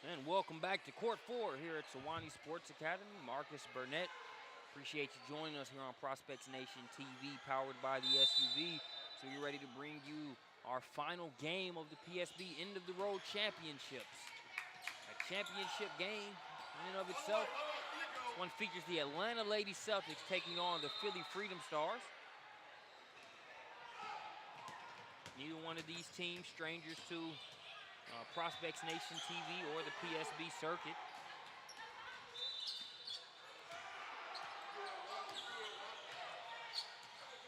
And welcome back to Court 4 here at Sewanee Sports Academy. Marcus Burnett. Appreciate you joining us here on Prospects Nation TV, powered by the SUV. So we're ready to bring you our final game of the PSB End of the Road Championships. A championship game in and of itself. This one features the Atlanta Lady Celtics taking on the Philly Freedom Stars. Neither one of these teams strangers to Prospects Nation TV or the PSB circuit.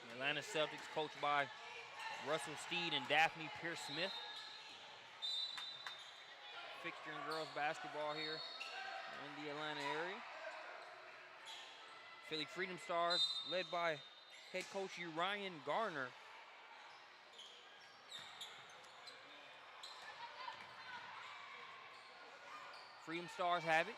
The Atlanta Celtics coached by Russell Steed and Daphne Pierce-Smith. Fixture in girls basketball here in the Atlanta area. Philly Freedom Stars led by head coach Ryan Garner. Freedom Stars have it.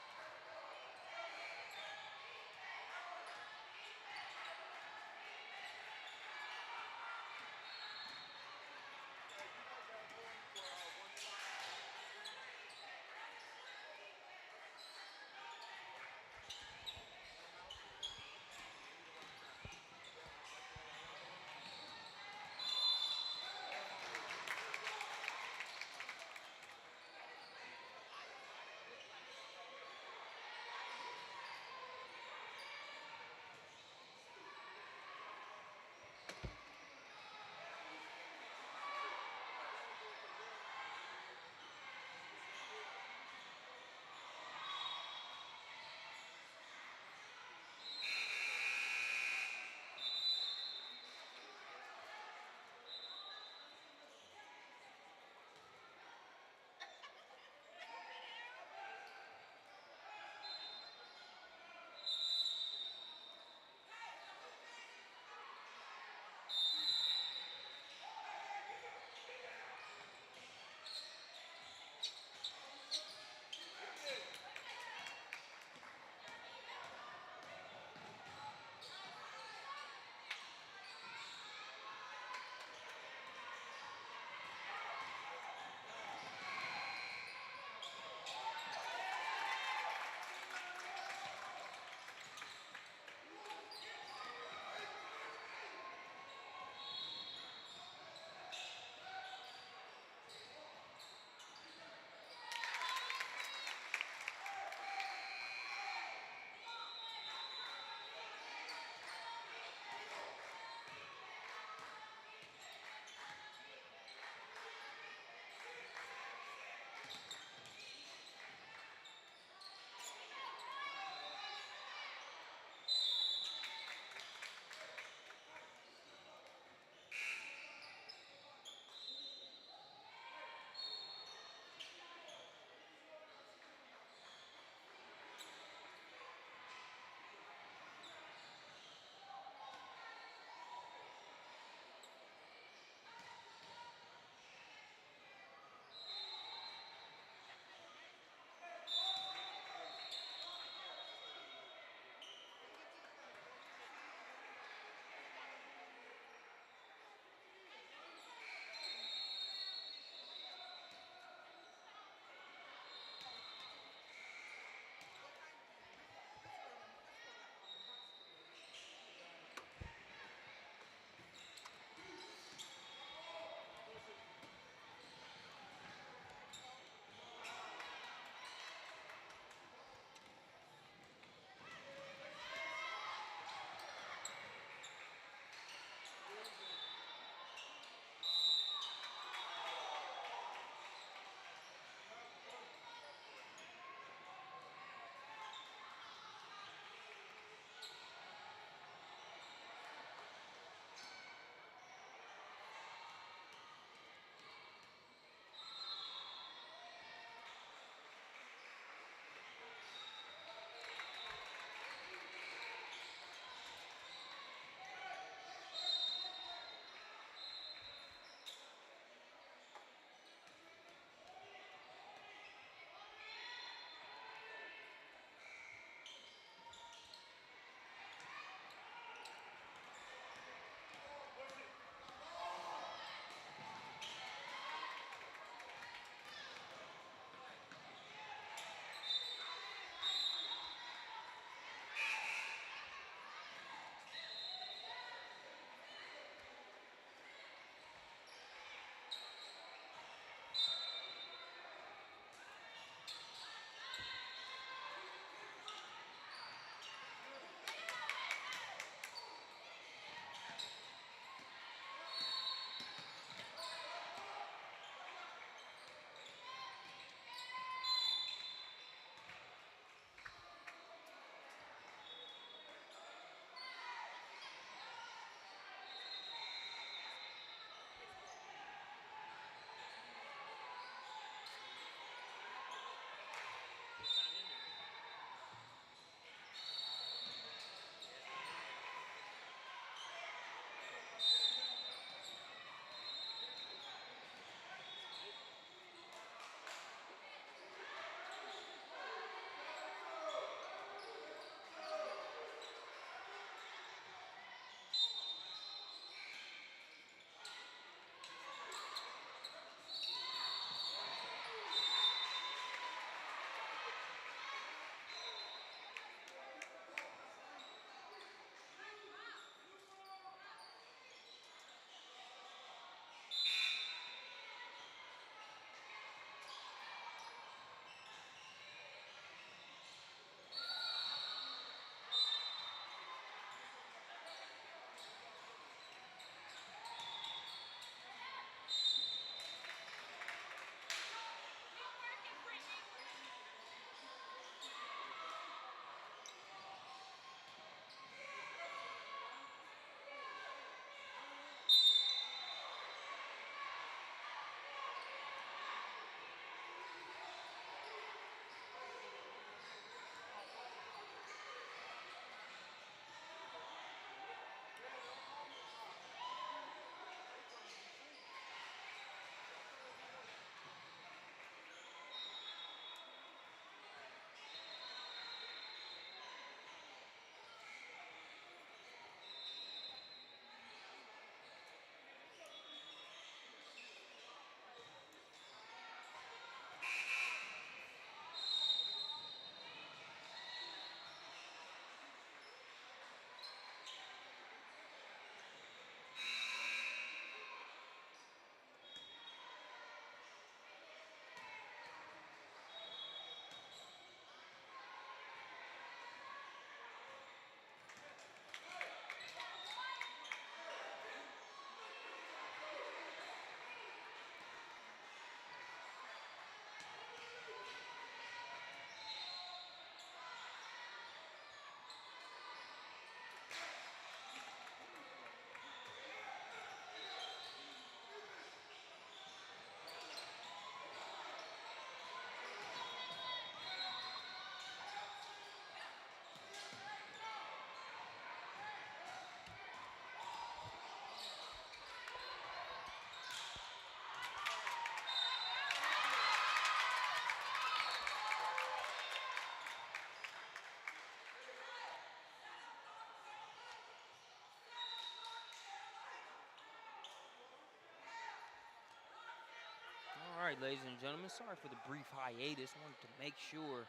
right, ladies and gentlemen, sorry for the brief hiatus. Wanted to make sure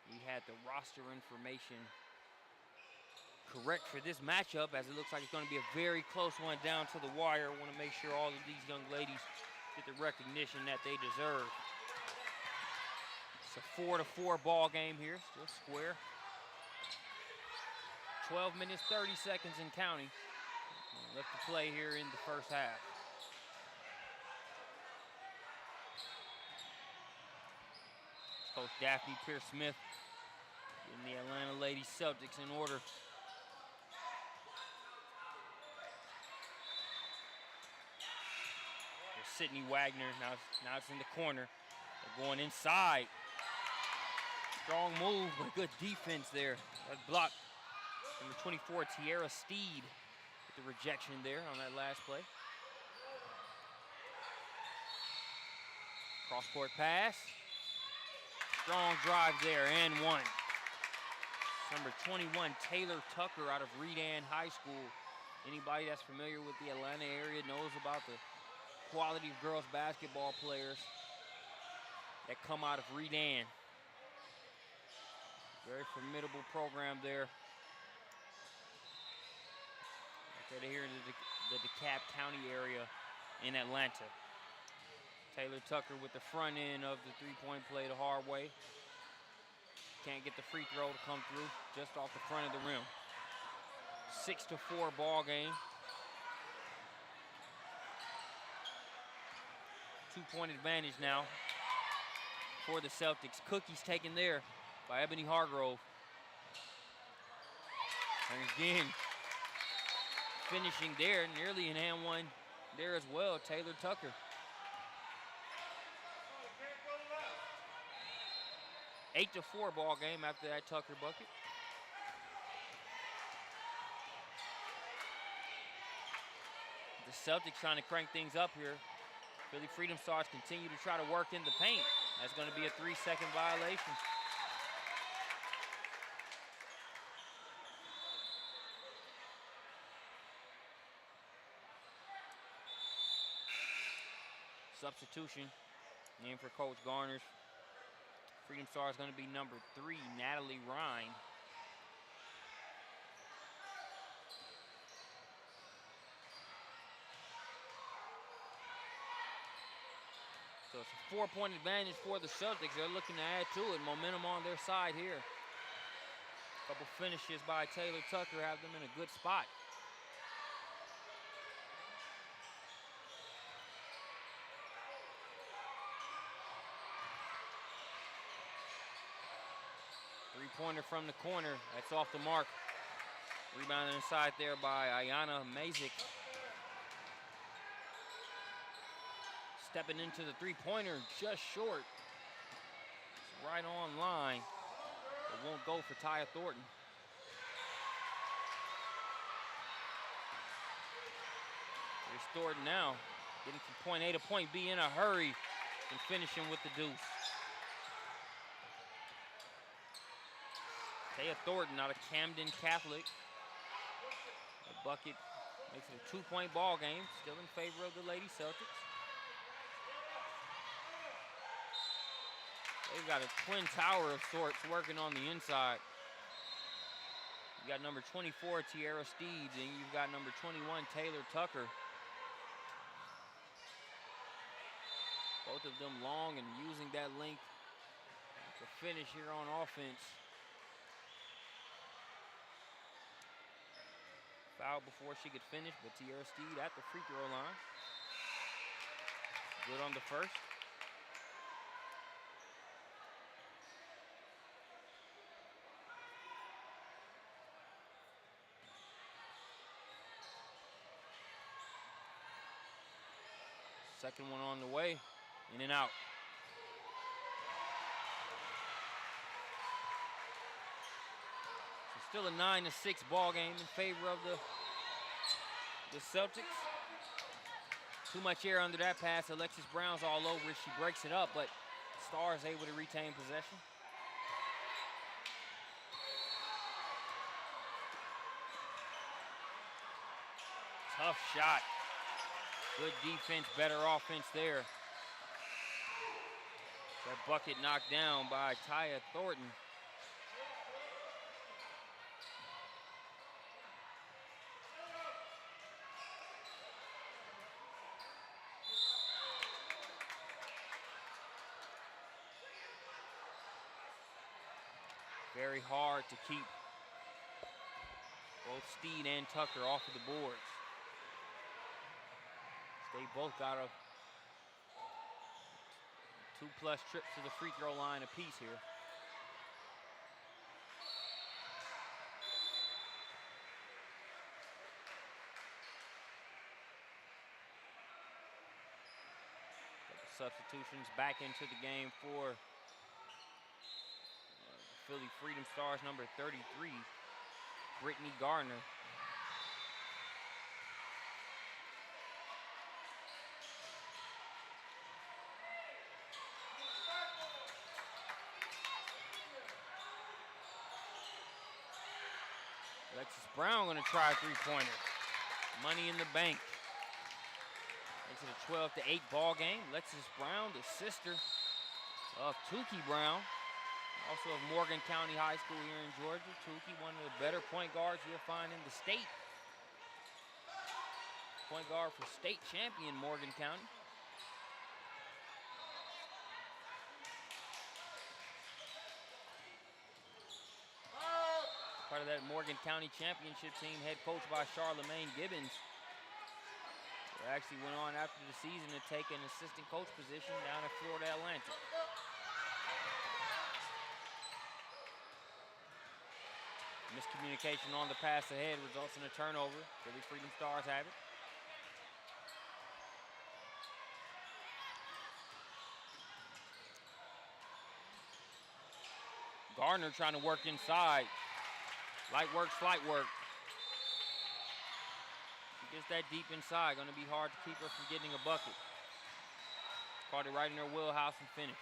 we had the roster information correct for this matchup, as it looks like it's going to be a very close one down to the wire. Want to make sure all of these young ladies get the recognition that they deserve. It's a 4-4 ball game here, still square. 12 minutes, 30 seconds and counting left to play here in the first half. Coach Daphne Pierce-Smith getting the Atlanta Lady Celtics in order. There's Sydney Wagner, now it's in the corner. They're going inside. Strong move, but good defense there. That block. Number 24, Tiara Steed, with the rejection there on that last play. Cross-court pass. Strong drive there, and one. Number 21, Taylor Tucker out of Redan High School. Anybody that's familiar with the Atlanta area knows about the quality of girls basketball players that come out of Redan. Very formidable program there. Right here in the DeKalb County area in Atlanta. Taylor Tucker with the front end of the three-point play the hard way. Can't get the free throw to come through, just off the front of the rim. 6-4 ball game. 2-point advantage now for the Celtics. Cookies taken there by Ebony Hargrove. And again, finishing there, nearly an and one there as well, Taylor Tucker. 8-4 ball game after that Tucker bucket. The Celtics trying to crank things up here. Philly Freedom Stars continue to try to work in the paint. That's going to be a 3-second violation. Substitution, name for Coach Garner's Freedom Star is going to be number 3, Natalie Rhine. So it's a 4-point advantage for the Celtics. They're looking to add to it. Momentum on their side here. A couple finishes by Taylor Tucker have them in a good spot. Three-pointer from the corner. That's off the mark. Rebounded inside there by Ayana Mazik. Stepping into the three-pointer, just short. It's right on line. It won't go for Taya Thornton. Here's Thornton now, getting from point A to point B in a hurry and finishing with the deuce. Taya Thornton out of Camden Catholic. The bucket makes it a 2-point ball game, still in favor of the Lady Celtics. They've got a twin tower of sorts working on the inside. You got number 24, Tiara Steed, and you've got number 21, Taylor Tucker. Both of them long and using that length to finish here on offense. Foul before she could finish, but Tiara Steed at the free throw line. Good on the first. Second one on the way, in and out. So still a 9-6 ball game in favor of the Celtics. Too much air under that pass. Alexis Brown's all over it. She breaks it up, but Stars able to retain possession. Tough shot. Good defense, better offense there. That bucket knocked down by Taya Thornton. Very hard to keep both Steed and Tucker off of the boards. They both got a 2+ trips to the free throw line apiece here. Substitutions back into the game for Philly Freedom Stars, number 33, Brittany Gardner. Alexis Brown gonna try a three-pointer. Money in the bank. Makes it a 12-8 ball game. Alexis Brown, the sister of Tukey Brown, also of Morgan County High School here in Georgia. Tukey, one of the better point guards you'll find in the state. Point guard for state champion Morgan County. Part of that Morgan County championship team, head coached by Charlemagne Gibbons. They actually went on after the season to take an assistant coach position down at Florida Atlantic. Miscommunication on the pass ahead results in a turnover. Philly Freedom Stars have it. Gardner trying to work inside. Light work, slight work. She gets that deep inside. Going to be hard to keep her from getting a bucket. Caught it right in her wheelhouse and finished.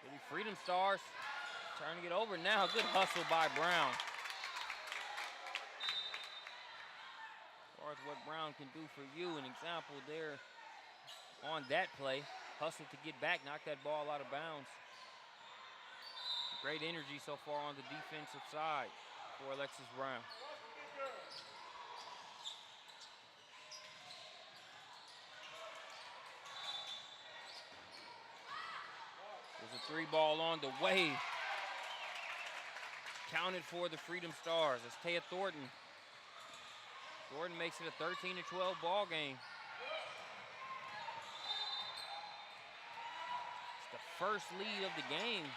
Philly Freedom Stars turning it over now. Good hustle by Brown. As far as what Brown can do for you, an example there on that play. Hustled to get back, knocked that ball out of bounds. Great energy so far on the defensive side for Alexis Brown. There's a three ball on the way. Counted for the Freedom Stars. It's Taya Thornton. Thornton makes it a 13-12 ball game. First lead of the game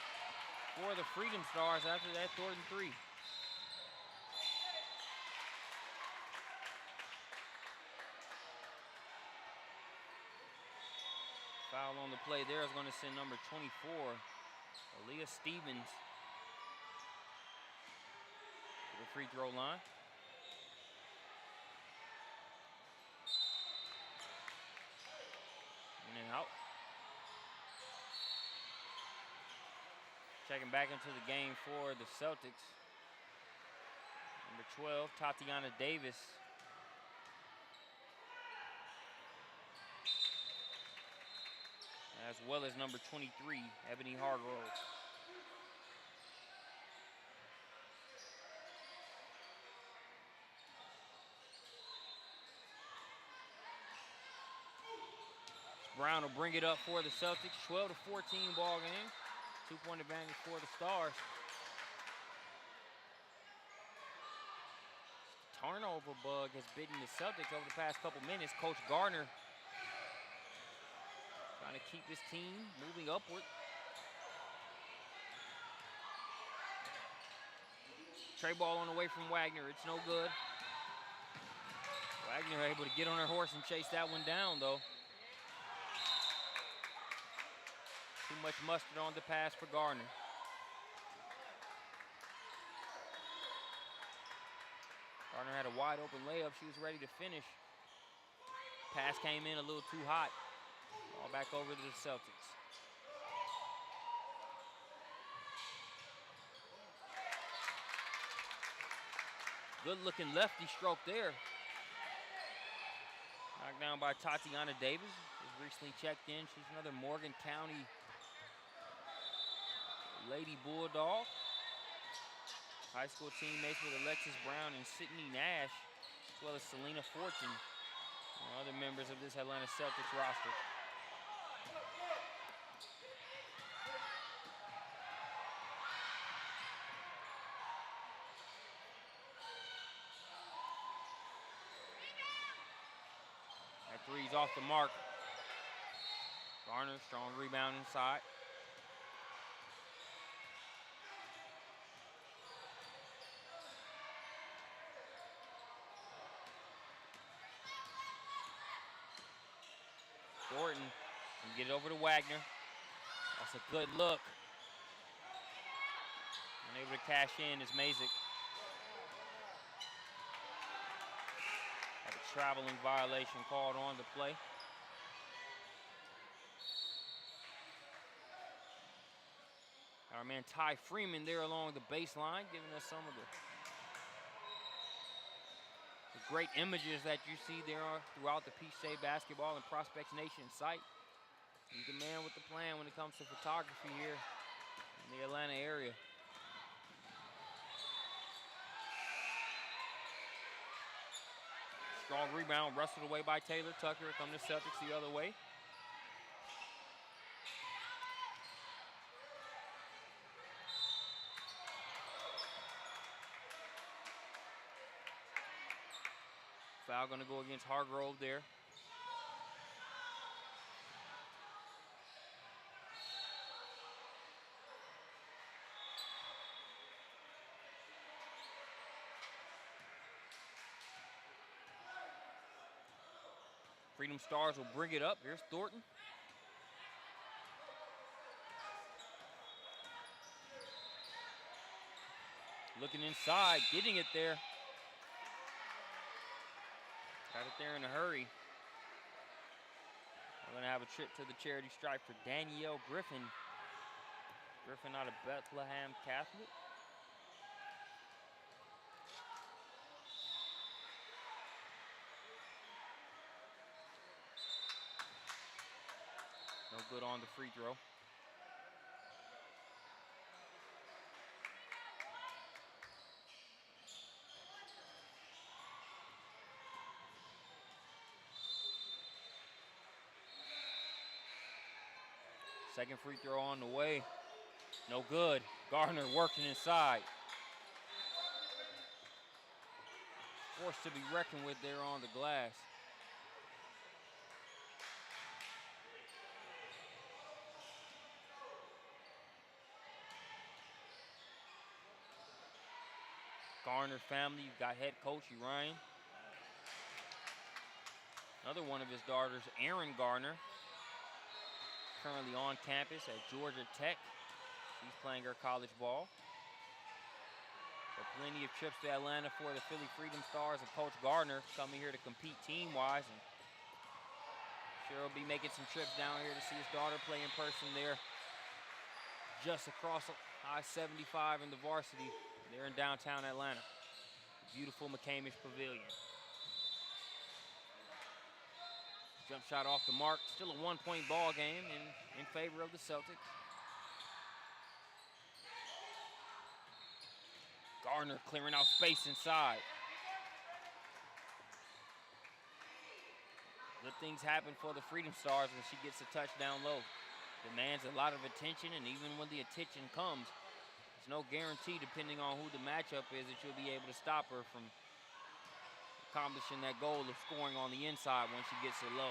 for the Freedom Stars after that Thornton three. Foul on the play there is going to send number 24, Aaliyah Stevens, to the free throw line. In and out. Checking back into the game for the Celtics. Number 12, Tatiana Davis. As well as number 23, Ebony Hargrove. Brown will bring it up for the Celtics. 12-14 ball game. 2-point advantage for the Stars. Turnover bug has bitten the Celtics over the past couple minutes. Coach Gardner trying to keep his team moving upward. Tray ball on the way from Wagner. It's no good. Wagner able to get on her horse and chase that one down, though. Too much mustard on the pass for Gardner. Gardner had a wide open layup. She was ready to finish. Pass came in a little too hot. Ball back over to the Celtics. Good looking lefty stroke there Knocked down by Tatiana Davis, who's recently checked in. She's another Morgan County Lady Bulldog. High school teammates with Alexis Brown and Sydney Nash, as well as Selena Fortune, and other members of this Atlanta Celtics roster. That three's off the mark. Garner, strong rebound inside. Thornton can get it over to Wagner. That's a good look. Unable to cash in is Mazik. Have a traveling violation called on the play. Our man Ty Freeman there along the baseline, giving us some of the great images that you see there throughout the Peach State Basketball and Prospects Nation site. He's the man with the plan when it comes to photography here in the Atlanta area. Strong rebound, wrestled away by Taylor Tucker. Come the Celtics the other way. Foul gonna go against Hargrove there. Freedom Stars will bring it up. Here's Thornton. Looking inside, getting it there. Got it there in a hurry. We're gonna have a trip to the charity stripe for Danielle Griffin. Griffin out of Bethlehem Catholic. No good on the free throw. Second free throw on the way. No good. Gardner working inside. Forced to be reckoned with there on the glass. Garner family, you've got head coach Ryan. Another one of his daughters, Erin Garner, currently on campus at Georgia Tech. She's playing her college ball. So plenty of trips to Atlanta for the Philly Freedom Stars and Coach Gardner coming here to compete team-wise. And sure he'll be making some trips down here to see his daughter play in person there just across I-75 in the varsity there in downtown Atlanta. Beautiful McCamish Pavilion. Jump shot off the mark. Still a one-point ball game in favor of the Celtics. Gardner clearing out space inside. Good things happen for the Freedom Stars when she gets a touchdown low. Demands a lot of attention, and even when the attention comes, there's no guarantee, depending on who the matchup is, that you'll be able to stop her from accomplishing that goal of scoring on the inside when she gets it low.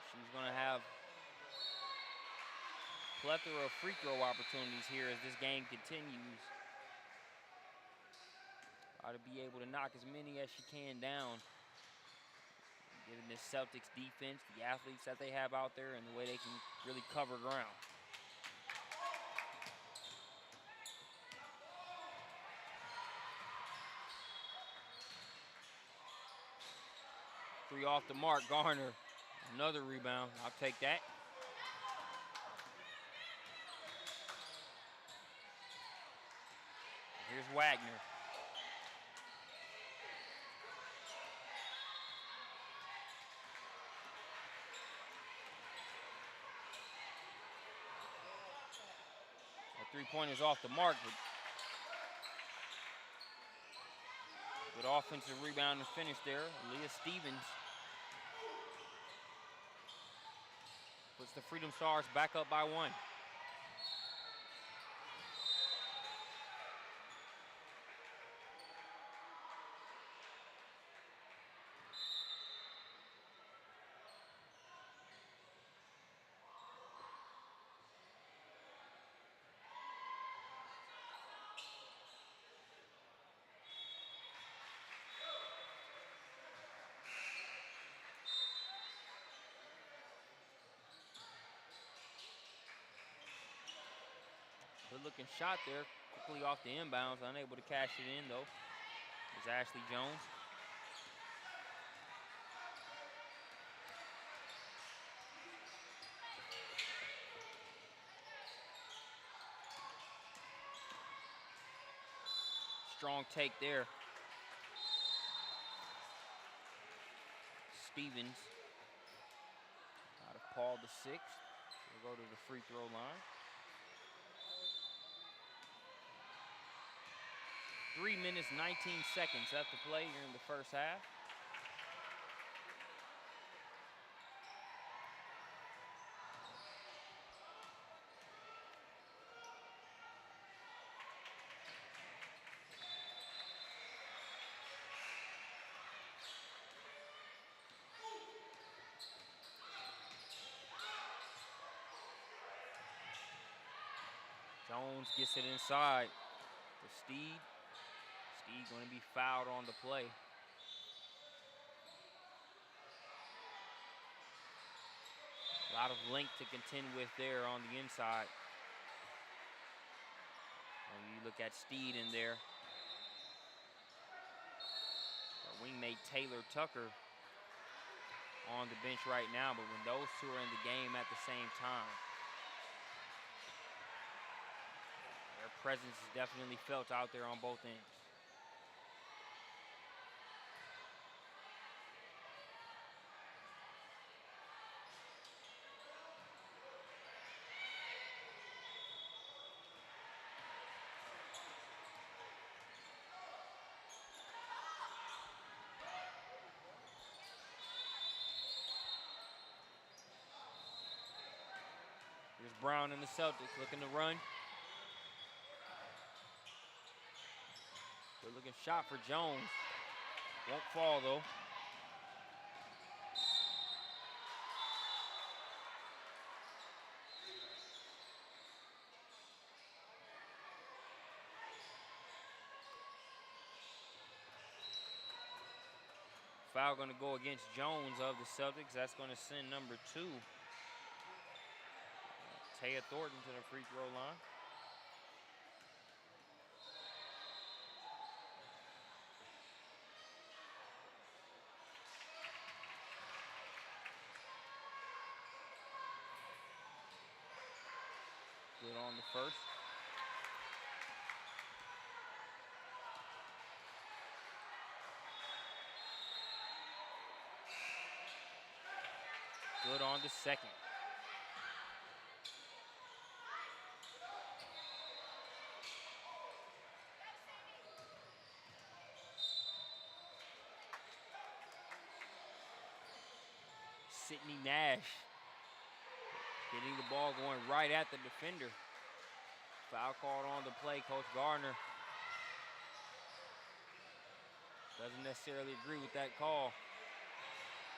She's going to have a plethora of free throw opportunities here as this game continues. Try to be able to knock as many as she can down. Given this Celtics defense, the athletes that they have out there, and the way they can really cover ground. Three off the mark, Garner. Another rebound, I'll take that. Here's Wagner. Three-pointer's off the mark, but good offensive rebound and finish there. Leah Stevens puts the Freedom Stars back up by 1. Good looking shot there, quickly off the inbounds, unable to cash it in though. It's Ashley Jones. Strong take there. Stevens out of Paul the 6th. We'll go to the free throw line. 3 minutes, 19 seconds left to play here in the first half. Jones gets it inside to Steed. Steed going to be fouled on the play. A lot of length to contend with there on the inside. And you look at Steed in there. Our wingmate Taylor Tucker on the bench right now, but when those two are in the game at the same time, their presence is definitely felt out there on both ends. Here's Brown and the Celtics looking to run. Good looking shot for Jones. Won't fall though. Foul going to go against Jones of the Celtics. That's going to send number 2, Taya Thornton, to the free throw line. Good on the first. Good on the second. Sydney Nash getting the ball going right at the defender. Foul called on the play. Coach Gardner doesn't necessarily agree with that call.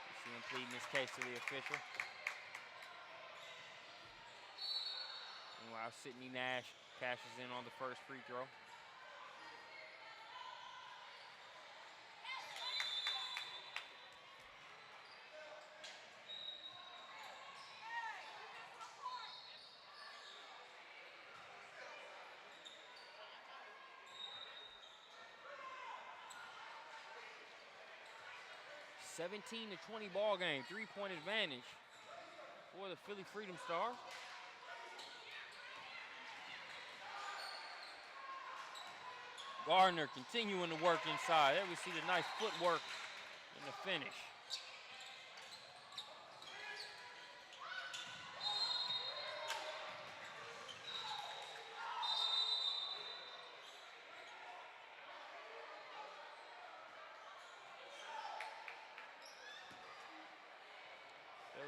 You see him pleading his case to the official. Meanwhile, Sydney Nash cashes in on the first free throw. A 17-20 ball game, 3-point advantage for the Philly Freedom Stars. Gardner continuing to work inside. There we see the nice footwork in the finish.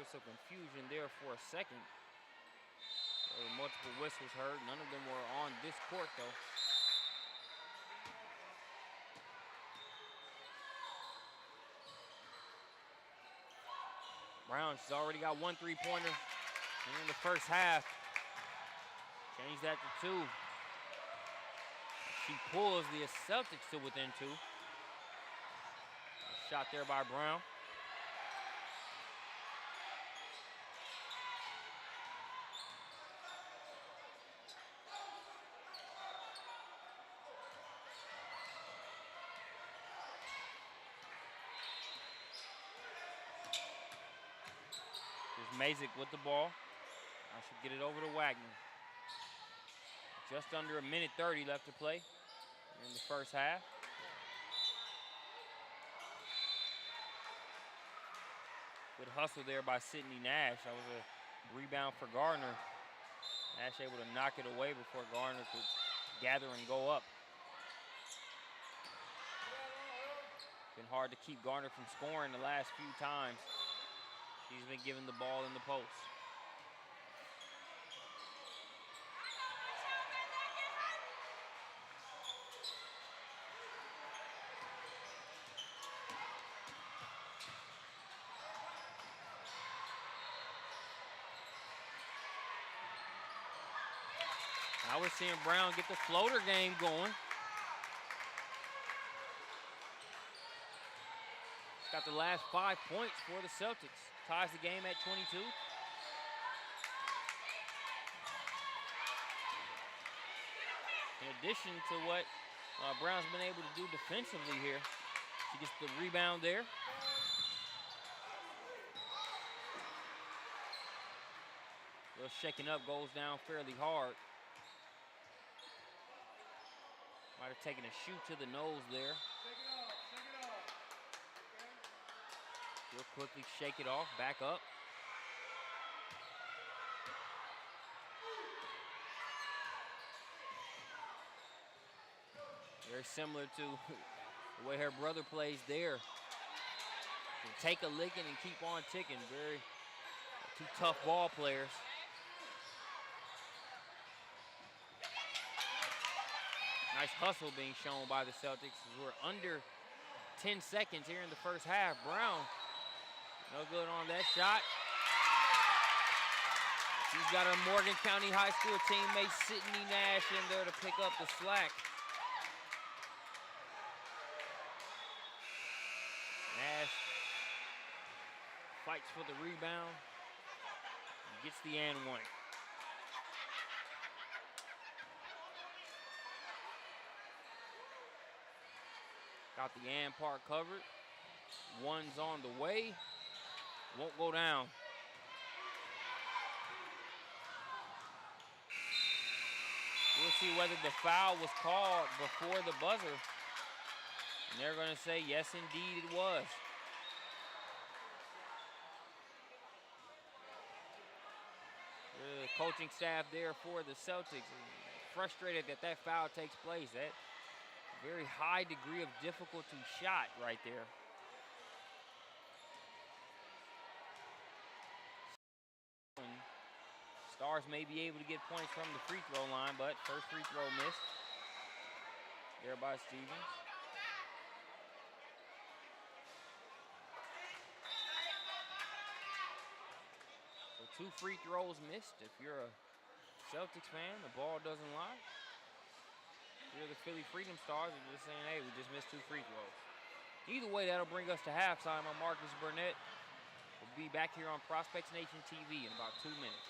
notice of confusion there for a second. There were multiple whistles heard. None of them were on this court, though. Brown, she's already got 1 3-pointer in the first half. Change that to 2. She pulls the Celtics to within 2. Shot there by Brown. Here's Mazik with the ball. I should get it over to Wagner. Just under 1:30 left to play in the first half. Good hustle there by Sydney Nash. That was a rebound for Gardner. Nash able to knock it away before Gardner could gather and go up. Been hard to keep Gardner from scoring the last few times. He's been given the ball in the post. Now we're seeing Brown get the floater game going. Got the last 5 points for the Celtics. Ties the game at 22. In addition to what Brown's been able to do defensively here, she gets the rebound there. A little shaking up, goes down fairly hard. Might have taken a shoot to the nose there. She'll quickly shake it off, back up. Very similar to the way her brother plays there. Can take a licking and keep on ticking. Two tough ball players. Nice hustle being shown by the Celtics. We're under 10 seconds here in the first half. Brown, no good on that shot. She's got her Morgan County High School teammate Sydney Nash in there to pick up the slack. Nash fights for the rebound and gets the and one. Got the and part covered. One's on the way. Won't go down. We'll see whether the foul was called before the buzzer. And they're going to say, yes, indeed, it was. The coaching staff there for the Celtics frustrated that that foul takes place. That very high degree of difficulty shot right there. Stars may be able to get points from the free throw line, but first free throw missed there by Stevens. So 2 free throws missed. If you're a Celtics fan, the ball doesn't lie. You're the Philly Freedom Stars and just saying, hey, we just missed 2 free throws. Either way, that'll bring us to halftime. I'm Marcus Burnett. We'll be back here on Prospects Nation TV in about 2 minutes.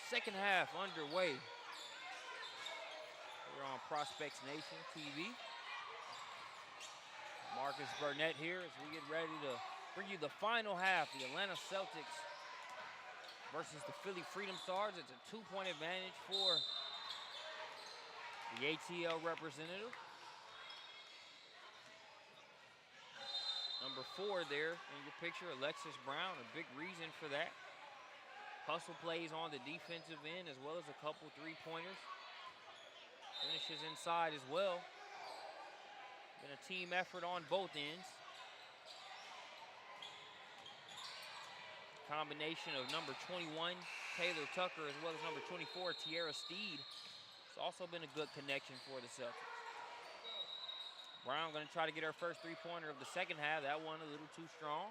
Second half underway here on Prospects Nation TV. Marcus Burnett here as we get ready to bring you the final half. The Atlanta Celtics versus the Philly Freedom Stars. It's a 2-point advantage for the ATL representative. Number 4 there in your picture, Alexis Brown, a big reason for that. Hustle plays on the defensive end as well as a couple three-pointers. Finishes inside as well. Been a team effort on both ends. Combination of number 21, Taylor Tucker, as well as number 24, Tierra Steed. It's also been a good connection for the Celtics. Brown going to try to get her first three-pointer of the second half. That one a little too strong.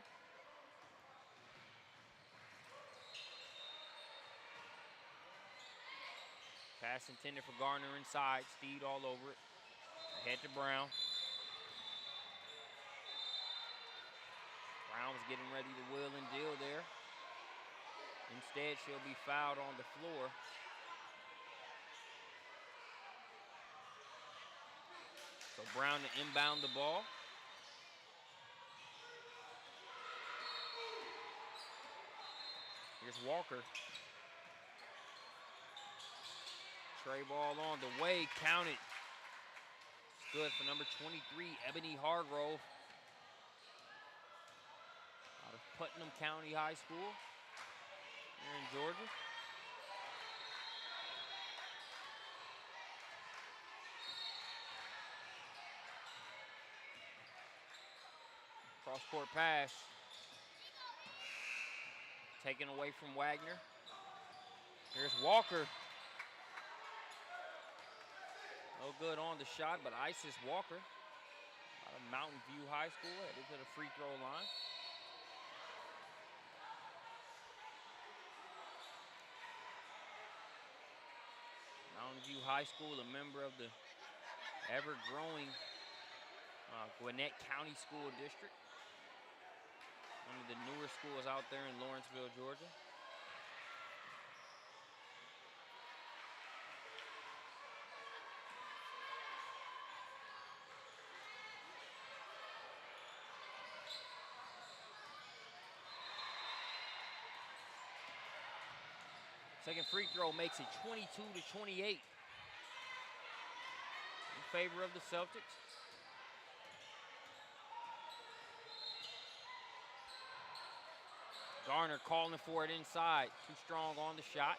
Pass intended for Garner inside. Steed all over it. Ahead to Brown. Brown was getting ready to wheel and deal there. Instead, she'll be fouled on the floor. So Brown to inbound the ball. Here's Walker. Tray ball on the way, counted. It's good for number 23, Ebony Hargrove. Out of Putnam County High School here in Georgia. Cross-court pass. Taken away from Wagner. Here's Walker. No good on the shot, but Isis Walker out of Mountain View High School headed to the free throw line. Mountain View High School, a member of the ever-growing Gwinnett County School District. One of the newer schools out there in Lawrenceville, Georgia. Second free throw makes it 22-28 in favor of the Celtics. Garner calling for it inside. Too strong on the shot.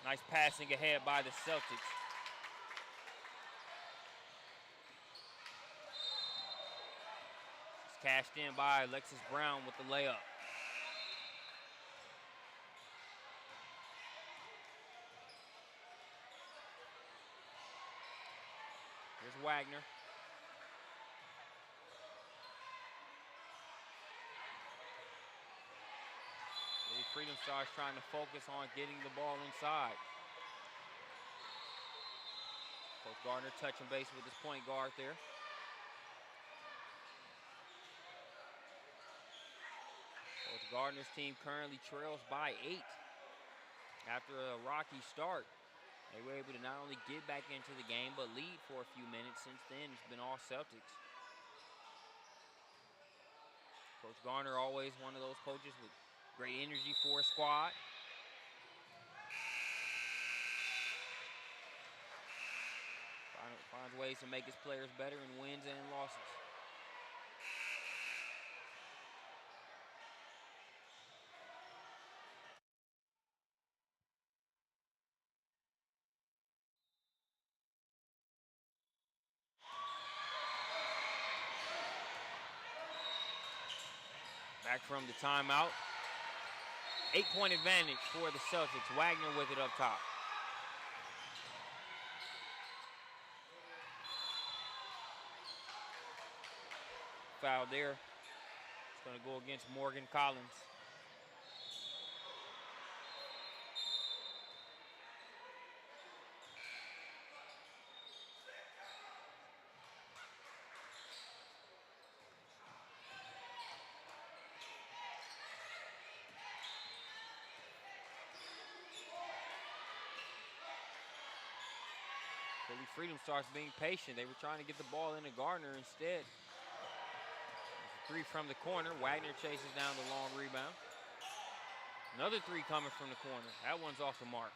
Nice passing ahead by the Celtics. It's cashed in by Alexis Brown with the layup. Here's Wagner. The Freedom Stars trying to focus on getting the ball inside. Coach Gardner touching base with his point guard there. Coach Gardner's team currently trails by 8 after a rocky start. They were able to not only get back into the game, but lead for a few minutes. Since then, it's been all Celtics. Coach Garner, always one of those coaches with great energy for a squad. Finds ways to make his players better in wins and losses. Back from the timeout. 8-point advantage for the Celtics. Wagner with it up top. Foul there. It's going to go against Morgan Collins. Philly Freedom starts being patient. They were trying to get the ball into Gardner instead. Three from the corner. Wagner chases down the long rebound. Another three coming from the corner. That one's off the mark.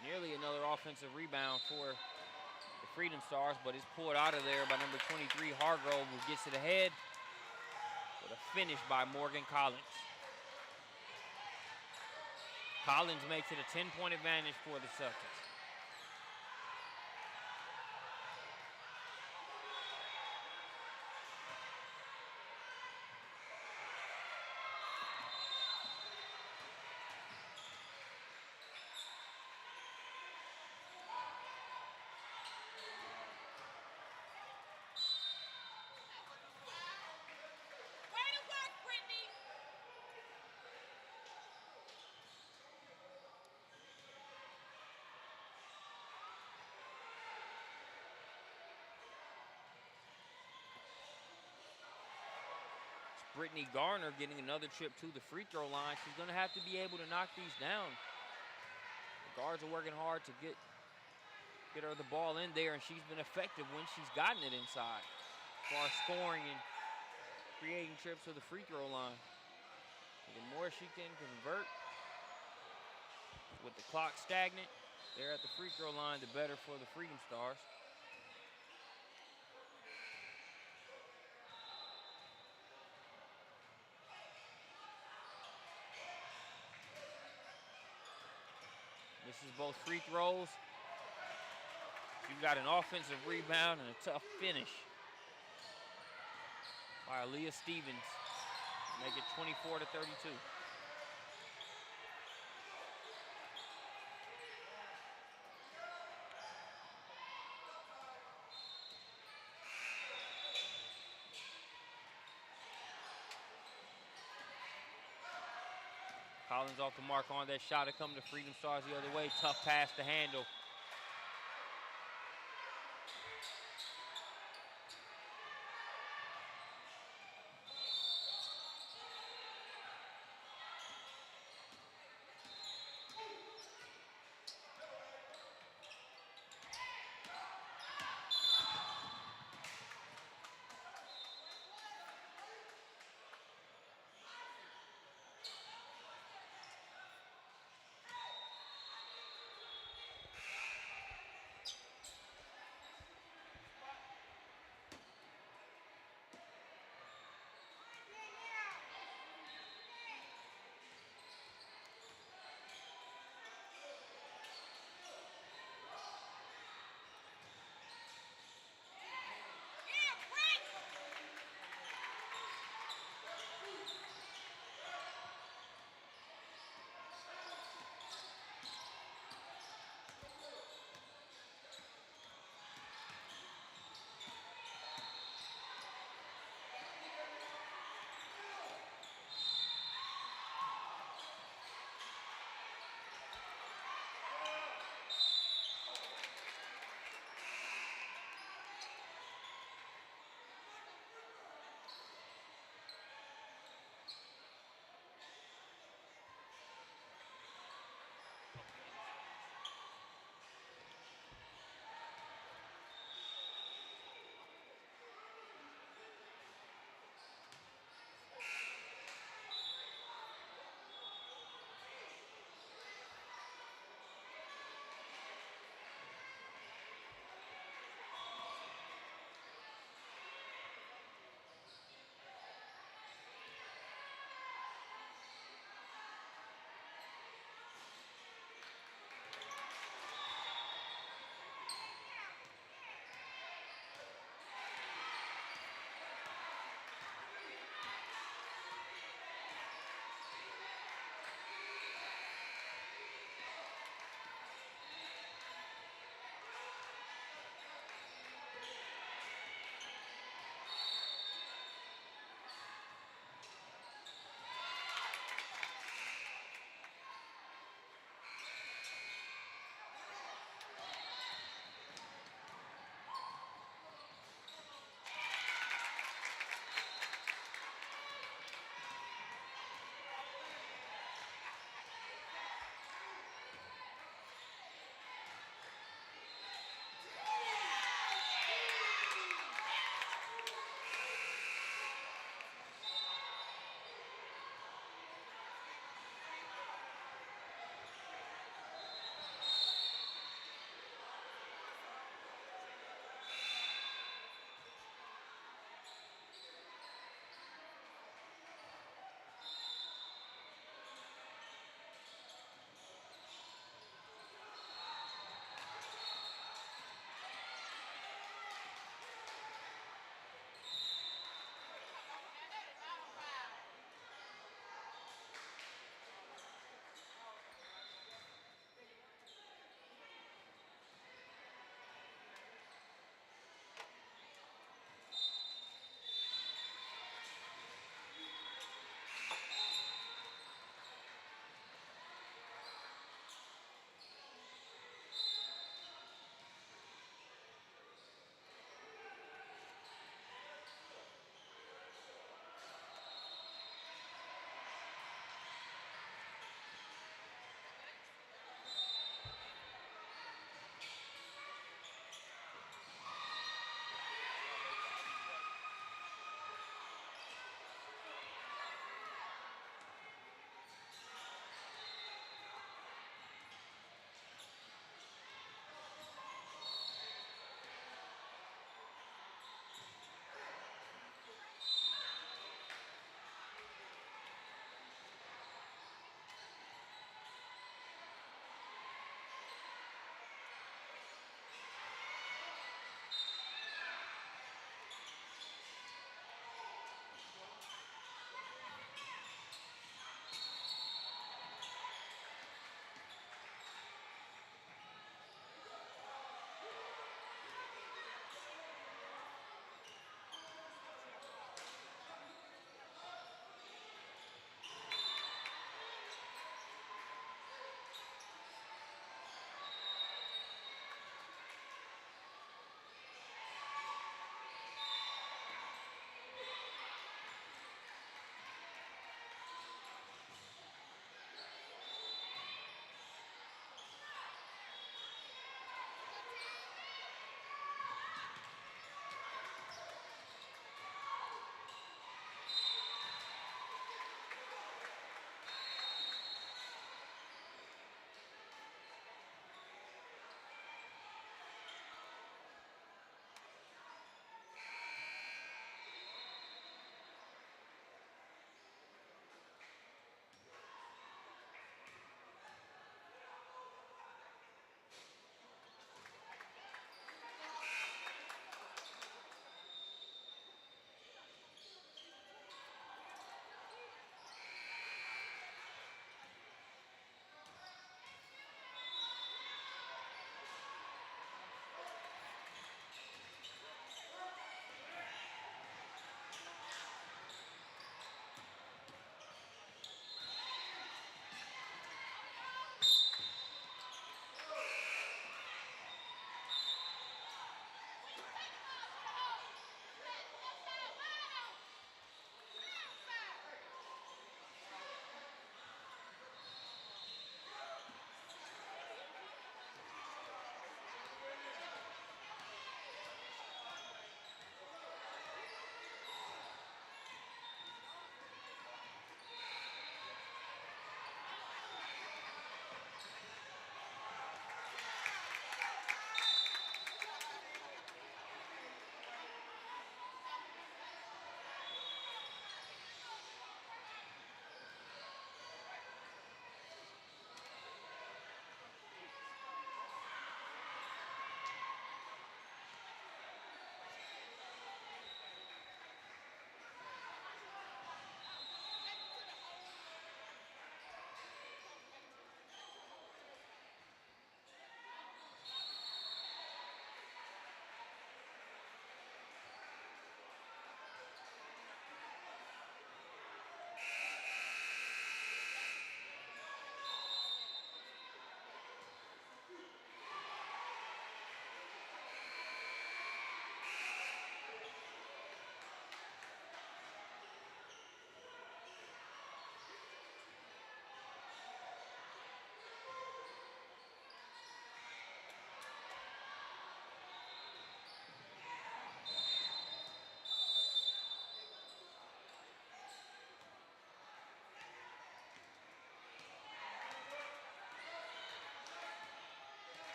Nearly another offensive rebound for the Freedom Stars, but it's pulled out of there by number 23, Hargrove, who gets it ahead with a finish by Morgan Collins. Collins makes it a 10-point advantage for the Celtics. Brittany Garner getting another trip to the free throw line. She's going to have to be able to knock these down. The guards are working hard to get her the ball in there, and she's been effective when she's gotten it inside as far as scoring and creating trips to the free throw line. And the more she can convert with the clock stagnant there at the free throw line, the better for the Freedom Stars. Misses both free throws. You've got an offensive rebound and a tough finish by Aaliyah Stevens. Make it 24-32. Collins off the mark on that shot to come to Freedom Stars the other way. Tough pass to handle.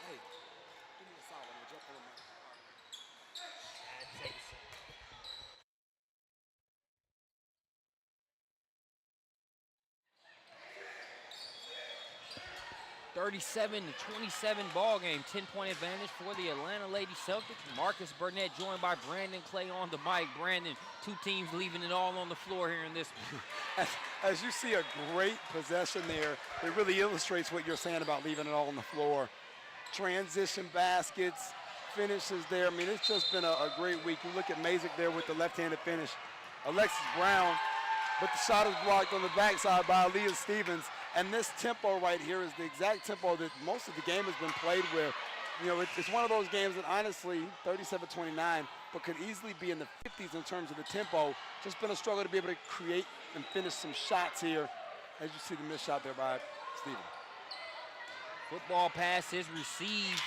Hey, give me a solid one. Jump on that. That takes it. 37-27 ball game. 10-point advantage for the Atlanta Lady Celtics. Marcus Burnett joined by Brandon Clay on the mic. Brandon, two teams leaving it all on the floor here in this one. As you see a great possession there, it really illustrates what you're saying about leaving it all on the floor. Transition baskets, finishes there. I mean, it's just been a great week. You look at Mazik there with the left-handed finish. Alexis Brown, but the shot is blocked on the backside by Aaliyah Stevens. And this tempo right here is the exact tempo that most of the game has been played with. You know, it's one of those games that honestly, 37-29, but could easily be in the 50s in terms of the tempo. Just been a struggle to be able to create and finish some shots here. As you see the missed shot there by Stevens. Football pass is received.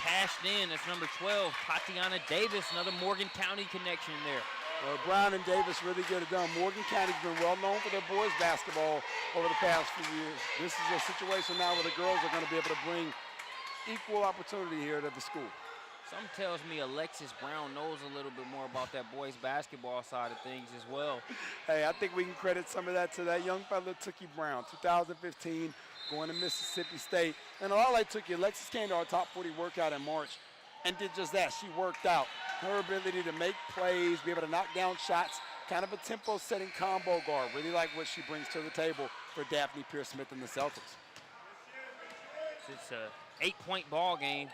Cashed in. That's number 12, Tatiana Davis. Another Morgan County connection there. Well, Brown and Davis really get it done. Morgan County's been well known for their boys basketball over the past few years. This is a situation now where the girls are going to be able to bring equal opportunity here to the school. Something tells me Alexis Brown knows a little bit more about that boys basketball side of things as well. Hey, I think we can credit some of that to that young fella, Tookie Brown, 2015, going to Mississippi State. And a lot like Tookie, Alexis came to our top 40 workout in March and did just that. She worked out. Her ability to make plays, be able to knock down shots, kind of a tempo-setting combo guard. Really like what she brings to the table for Daphne Pierce-Smith and the Celtics. It's an 8-point ball game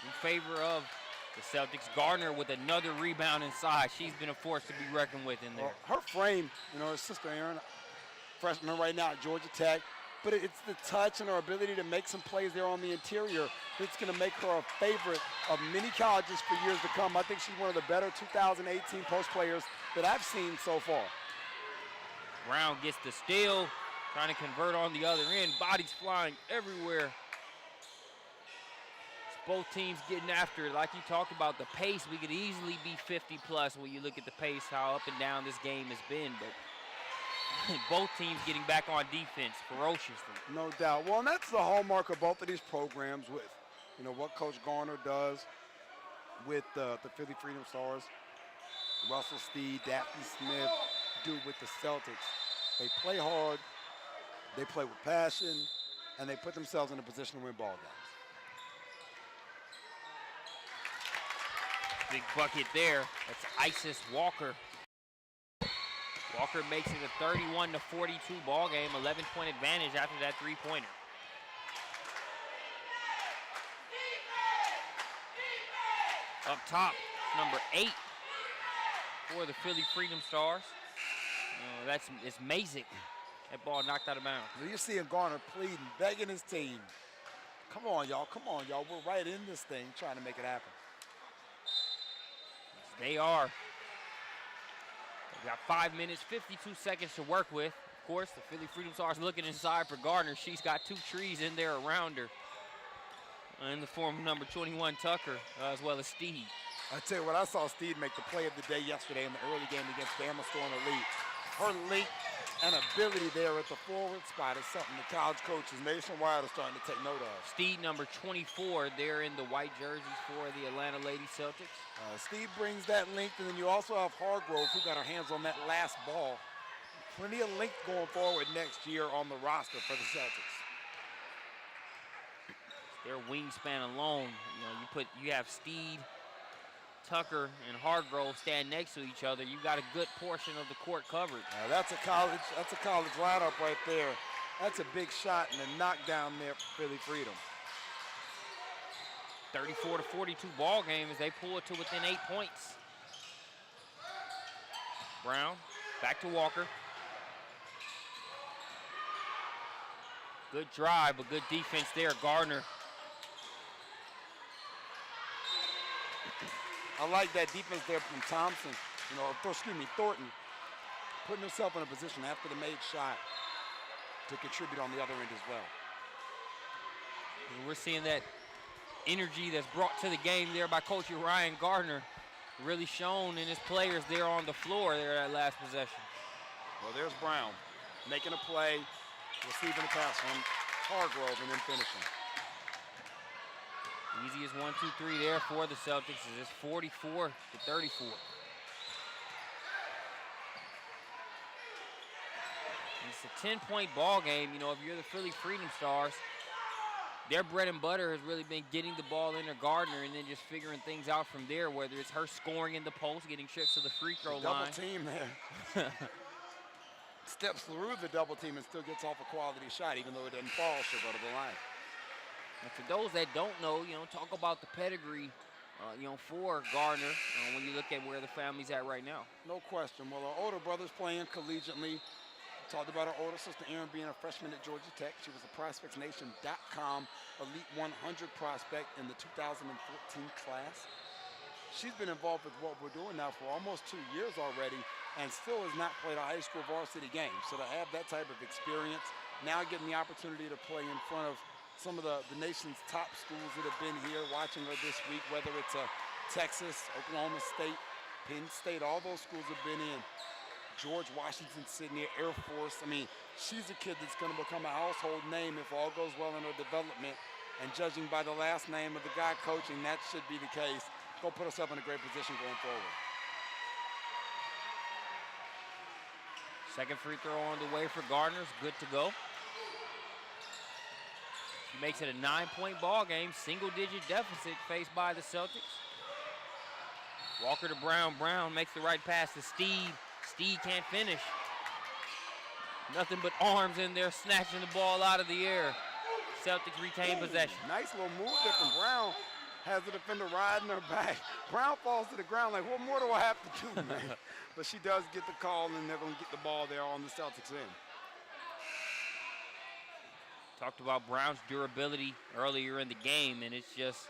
in favor of the Celtics. Gardner with another rebound inside. She's been a force to be reckoned with in there. Well, her frame, you know, her sister Aaron, freshman right now at Georgia Tech, but it's the touch and her ability to make some plays there on the interior that's going to make her a favorite of many colleges for years to come. I think she's one of the better 2018 post players that I've seen so far. Brown gets the steal, trying to convert on the other end. Bodies flying everywhere. It's both teams getting after it. Like you talked about, the pace, we could easily be 50+ when you look at the pace, how up and down this game has been. But both teams getting back on defense ferociously. No doubt. Well, and that's the hallmark of both of these programs with, you know, what Coach Garner does with the Philly Freedom Stars. Russell Steed, Daphne Smith do with the Celtics. They play hard, they play with passion, and they put themselves in a position to win ball games. Big bucket there. That's Isis Walker. Walker makes it a 31-42 ball game, 11-point advantage after that three-pointer. Up top, number 8 for the Philly Freedom Stars. It's Mazik. That ball knocked out of bounds. You're seeing Garner pleading, begging his team. Come on, y'all. Come on, y'all. We're right in this thing trying to make it happen. Yes, they are. We've got 5 minutes, 52 seconds to work with. Of course, the Philly Freedom Stars looking inside for Gardner. She's got 2 trees in there around her. In the form of number 21, Tucker, as well as Steed. I tell you what, I saw Steed make the play of the day yesterday in the early game against Bama Storm Elite. Her length and ability there at the forward spot is something the college coaches nationwide are starting to take note of. Steed, number 24, there in the white jerseys for the Atlanta Lady Celtics. Steed brings that length, and then you also have Hargrove, who got her hands on that last ball. Plenty of length going forward next year on the roster for the Celtics. Their wingspan alone, you have Steed, Tucker, and Hargrove stand next to each other. You got a good portion of the court covered. That's a college lineup right there. That's a big shot and a knockdown there for Philly Freedom. 34-42 ball game as they pull it to within 8 points. Brown back to Walker. Good drive, but good defense there. Gardner. I like that defense there from Thompson, Thornton, putting himself in a position after the made shot to contribute on the other end as well. And we're seeing that energy that's brought to the game there by Coach Ryan Gardner really shown in his players there on the floor there at last possession. Well, there's Brown making a play, receiving a pass from Hargrove, and then finishing. Easiest 1, 2, 3 there for the Celtics. It's 44-34. It's a 10-point ball game. You know, if you're the Philly Freedom Stars, their bread and butter has really been getting the ball into Gardner and then just figuring things out from there, whether it's her scoring in the post, getting trips to the free throw line. Double team there. Steps through the double team and still gets off a quality shot, even though it doesn't fall, she'll go to the line. And for those that don't know, you know, talk about the pedigree, you know, for Gardner when you look at where the family's at right now. No question. Well, her older brother's playing collegiately. Talked about her older sister, Erin, being a freshman at Georgia Tech. She was a ProspectsNation.com Elite 100 prospect in the 2014 class. She's been involved with what we're doing now for almost 2 years already and still has not played a high school varsity game. So to have that type of experience, now getting the opportunity to play in front of some of the nation's top schools that have been here, watching her this week, whether it's Texas, Oklahoma State, Penn State, all those schools have been in. George Washington, Sydney, Air Force. I mean, she's a kid that's going to become a household name if all goes well in her development. And judging by the last name of the guy coaching, that should be the case. Go put herself in a great position going forward. Second free throw on the way for Gardner. Good to go. She makes it a 9-point ball game. Single-digit deficit faced by the Celtics. Walker to Brown. Brown makes the right pass to Steve. Steve can't finish. Nothing but arms in there, snatching the ball out of the air. Celtics retain possession. Nice little move there from Brown. Has the defender riding her back. Brown falls to the ground like, what more do I have to do, man? But she does get the call, and they're going to get the ball there on the Celtics end. Talked about Brown's durability earlier in the game, and it's just,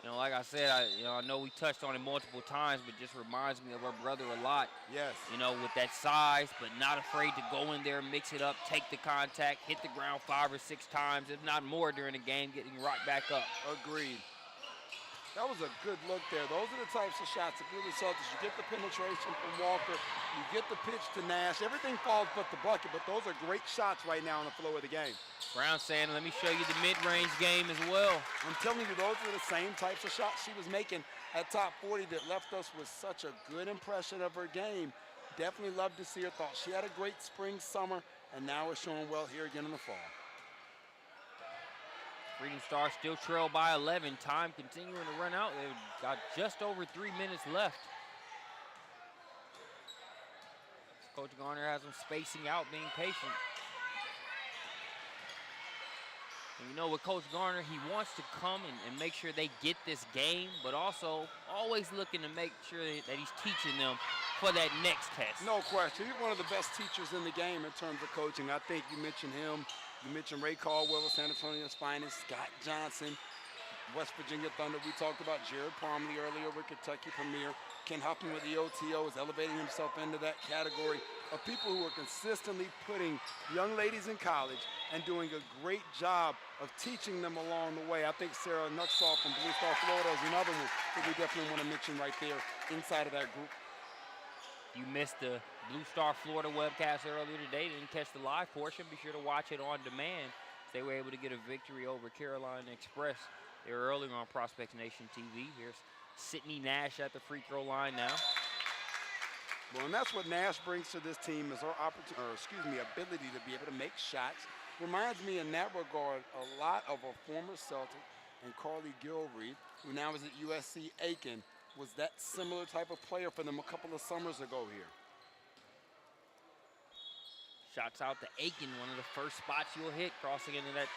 you know, like I said, I know we touched on it multiple times, but just reminds me of her brother a lot. Yes. You know, with that size, but not afraid to go in there, mix it up, take the contact, hit the ground 5 or 6 times, if not more during the game, getting right back up. Agreed. That was a good look there. Those are the types of shots that really Celtics. You get the penetration from Walker, you get the pitch to Nash. Everything falls but the bucket, but those are great shots right now on the flow of the game. Brown saying, let me show you the mid-range game as well. I'm telling you, those are the same types of shots she was making at top 40 that left us with such a good impression of her game. Definitely loved to see her. Thought she had a great spring, summer, and now it's showing well here again in the fall. Freedom Stars still trail by 11. Time continuing to run out. They've got just over 3 minutes left. Coach Garner has them spacing out, being patient. And you know, with Coach Garner, he wants to come and make sure they get this game, but also always looking to make sure that he's teaching them for that next test. No question. He's one of the best teachers in the game in terms of coaching. I think you mentioned him. You mentioned Ray Caldwell of San Antonio's finest, Scott Johnson, West Virginia Thunder. We talked about Jared Parmley earlier with Kentucky Premier. Ken Huffman with the OTO is elevating himself into that category of people who are consistently putting young ladies in college and doing a great job of teaching them along the way. I think Sarah Nuxall from Blue Star, Florida is another one that we definitely want to mention right there inside of that group. You missed the Blue Star Florida webcast earlier today. Didn't catch the live portion. Be sure to watch it on demand. They were able to get a victory over Carolina Express. They were earlier on Prospects Nation TV. Here's Sydney Nash at the free throw line now. Well, and that's what Nash brings to this team is her ability to be able to make shots. Reminds me in that regard a lot of a former Celtic and Carly Gilreath, who now is at USC Aiken, was that similar type of player for them a couple of summers ago here. Shots out to Aiken, one of the first spots you'll hit crossing into that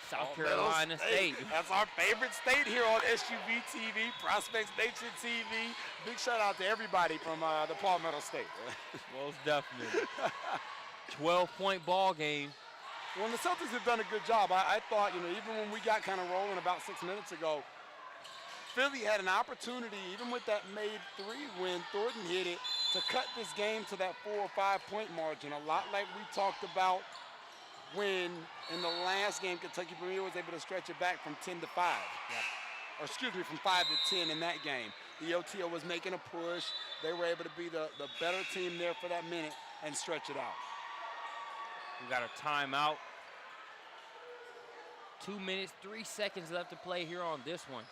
South Carolina State. That's our favorite state here on SUVtv, Prospects Nation TV. Big shout out to everybody from the Palmetto State. Most definitely. 12-point ball game. Well, the Celtics have done a good job. I thought, you know, even when we got kind of rolling about 6 minutes ago, Philly had an opportunity, even with that made 3 when Thornton hit it, to cut this game to that 4 or 5 point margin. A lot like we talked about when in the last game Kentucky Premier was able to stretch it back from 10 to 5. Or excuse me, from 5 to 10 in that game. The OTO was making a push. They were able to be the better team there for that minute and stretch it out. We got a timeout. 2 minutes, 3 seconds left to play here on this one.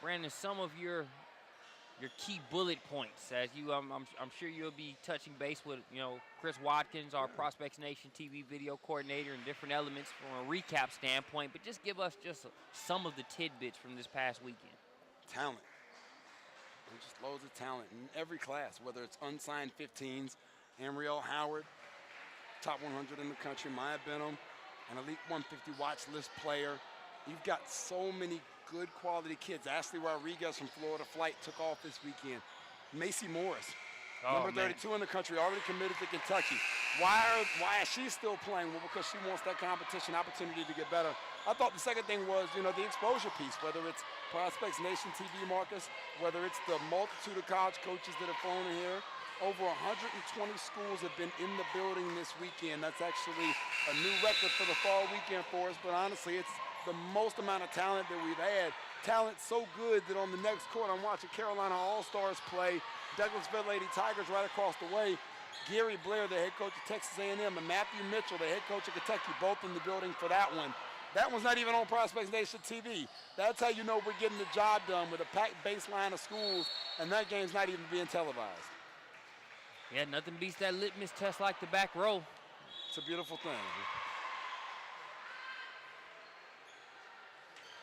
Brandon, some of your key bullet points, as you, I'm sure you'll be touching base with, Chris Watkins, our Prospects Nation TV video coordinator, and different elements from a recap standpoint. But just give us just some of the tidbits from this past weekend. Talent. There's just loads of talent in every class, whether it's unsigned 15s, Amriel Howard, top 100 in the country, Maya Benham, an elite 150 watch list player. You've got so many good quality kids. Ashley Rodriguez from Florida Flight took off this weekend. Macy Morris, number 32 in the country, already committed to Kentucky. Why is she still playing? Well, because she wants that competition opportunity to get better. I thought the second thing was, the exposure piece, whether it's Prospects Nation TV, Marcus, whether it's the multitude of college coaches that have flown in here. Over 120 schools have been in the building this weekend. That's actually a new record for the fall weekend for us, but honestly, it's the most amount of talent that we've had. Talent so good that on the next court, I'm watching Carolina All-Stars play, Douglasville Lady Tigers right across the way. Gary Blair, the head coach of Texas A&M, and Matthew Mitchell, the head coach of Kentucky, both in the building for that one. That one's not even on Prospects Nation TV. That's how you know we're getting the job done with a packed baseline of schools, and that game's not even being televised. Yeah, nothing beats that litmus test like the back row. It's a beautiful thing.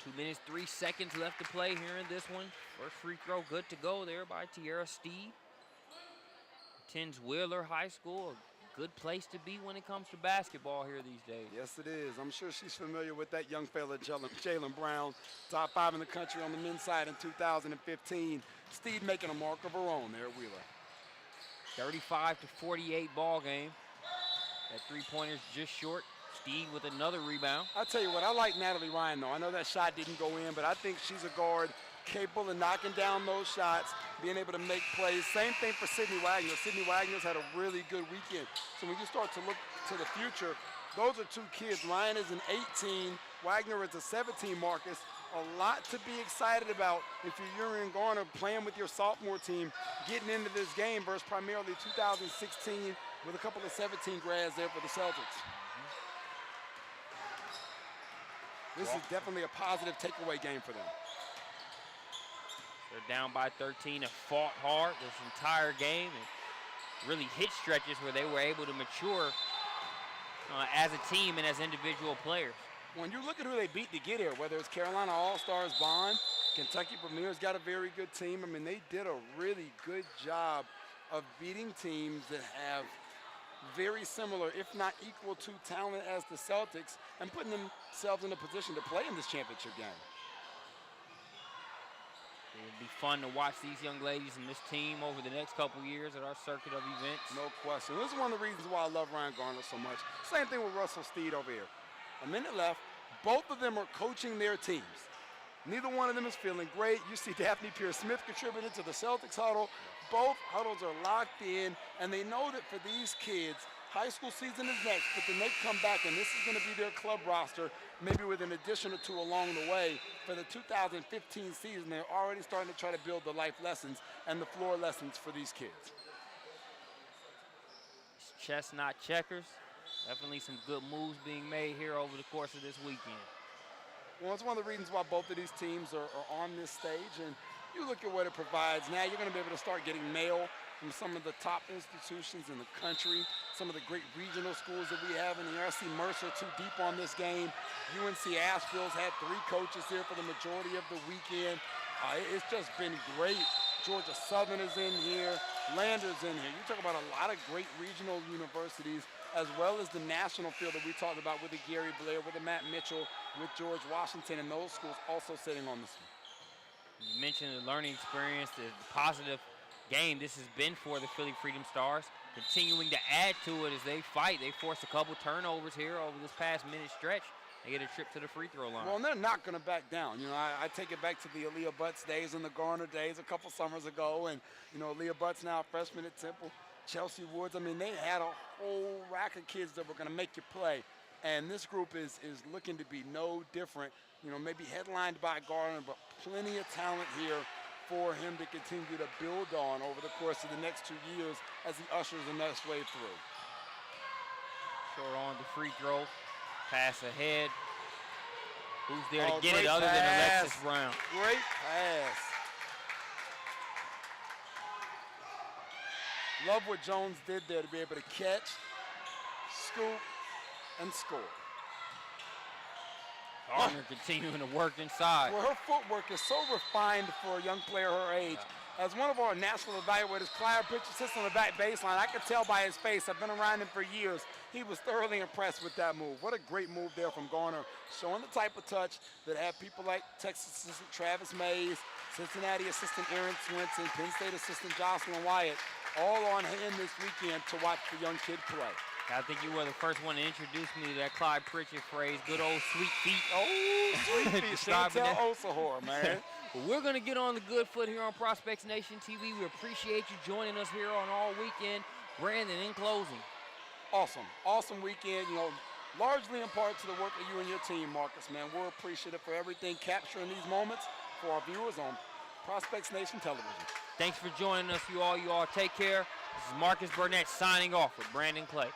2 minutes, 3 seconds left to play here in this one. First free throw good to go there by Tierra Steed. Attends Wheeler High School, a good place to be when it comes to basketball here these days. Yes, it is. I'm sure she's familiar with that young fella, Jalen Brown, top 5 in the country on the men's side in 2015. Steed making a mark of her own there at Wheeler. 35-48 ball game. That three-pointer's just short. Steed with another rebound. I'll tell you what, I like Natalie Ryan, though. I know that shot didn't go in, but I think she's a guard capable of knocking down those shots, being able to make plays. Same thing for Sydney Wagner. Sydney Wagner's had a really good weekend. So when you start to look to the future, those are two kids. Ryan is an 18, Wagner is a 17, Marcus. A lot to be excited about if you're Urian Garner playing with your sophomore team, getting into this game versus primarily 2016 with a couple of 17 grads there for the Celtics. This is definitely a positive takeaway game for them. They're down by 13 and fought hard this entire game and really hit stretches where they were able to mature as a team and as individual players. When you look at who they beat to get here, whether it's Carolina All-Stars Bond, Kentucky Premier's got a very good team. I mean, they did a really good job of beating teams that have very similar, if not equal to talent as the Celtics, and putting themselves in a position to play in this championship game. It would be fun to watch these young ladies and this team over the next couple years at our circuit of events. No question. This is one of the reasons why I love Ryan Garner so much. Same thing with Russell Steed over here. A minute left. Both of them are coaching their teams. Neither one of them is feeling great. You see Daphne Pierce-Smith contributing to the Celtics huddle. Both huddles are locked in, and they know that for these kids, high school season is next, but then they come back, and this is going to be their club roster, maybe with an addition or two along the way. For the 2015 season, they're already starting to try to build the life lessons and the floor lessons for these kids. It's chess, not checkers. Definitely some good moves being made here over the course of this weekend. Well, it's one of the reasons why both of these teams are on this stage, and you look at what it provides. Now you're going to be able to start getting mail from some of the top institutions in the country, some of the great regional schools that we have in here. I see Mercer too deep on this game. UNC Asheville's had 3 coaches here for the majority of the weekend. It's just been great. Georgia Southern is in here. Lander's in here. You talk about a lot of great regional universities, as well as the national field that we talked about with the Gary Blair, with the Matt Mitchell, with George Washington, and those schools also sitting on this one. You mentioned the learning experience, the positive game this has been for the Philly Freedom Stars, continuing to add to it as they fight. They forced a couple turnovers here over this past minute stretch. They get a trip to the free throw line. Well, and they're not going to back down. You know, I take it back to the Aaliyah Butts days and the Garner days a couple summers ago. And, you know, Aaliyah Butts now a freshman at Temple. Chelsea Woods, I mean, they had a whole rack of kids that were going to make you play. And this group is looking to be no different. You know, maybe headlined by Garner, but plenty of talent here for him to continue to build on over the course of the next 2 years as he ushers the next wave through. Short on the free throw. Pass ahead. Who's there to get it other than Alexis Brown? Great pass. Love what Jones did there to be able to catch, scoop, and score. Gardner continuing to work inside. Well, her footwork is so refined for a young player her age. As one of our national evaluators, Clyde Pritchard sits on the back baseline. I could tell by his face. I've been around him for years. He was thoroughly impressed with that move. What a great move there from Garner, showing the type of touch that had people like Texas assistant Travis Mays, Cincinnati assistant Aaron Swinson, Penn State assistant Jocelyn Wyatt, all on hand this weekend to watch the young kid play. I think you were the first one to introduce me to that Clyde Pritchard phrase, good old sweet feet. Oh, sweet feet. Chantel Osahor, man. Well, we're going to get on the good foot here on Prospects Nation TV. We appreciate you joining us here on all weekend. Brandon, in closing. Awesome weekend. You know, largely in part to the work of you and your team, Marcus, man. We're appreciative for everything capturing these moments for our viewers on Prospects Nation Television. Thanks for joining us, you all. You all take care. This is Marcus Burnett signing off with Brandon Clay.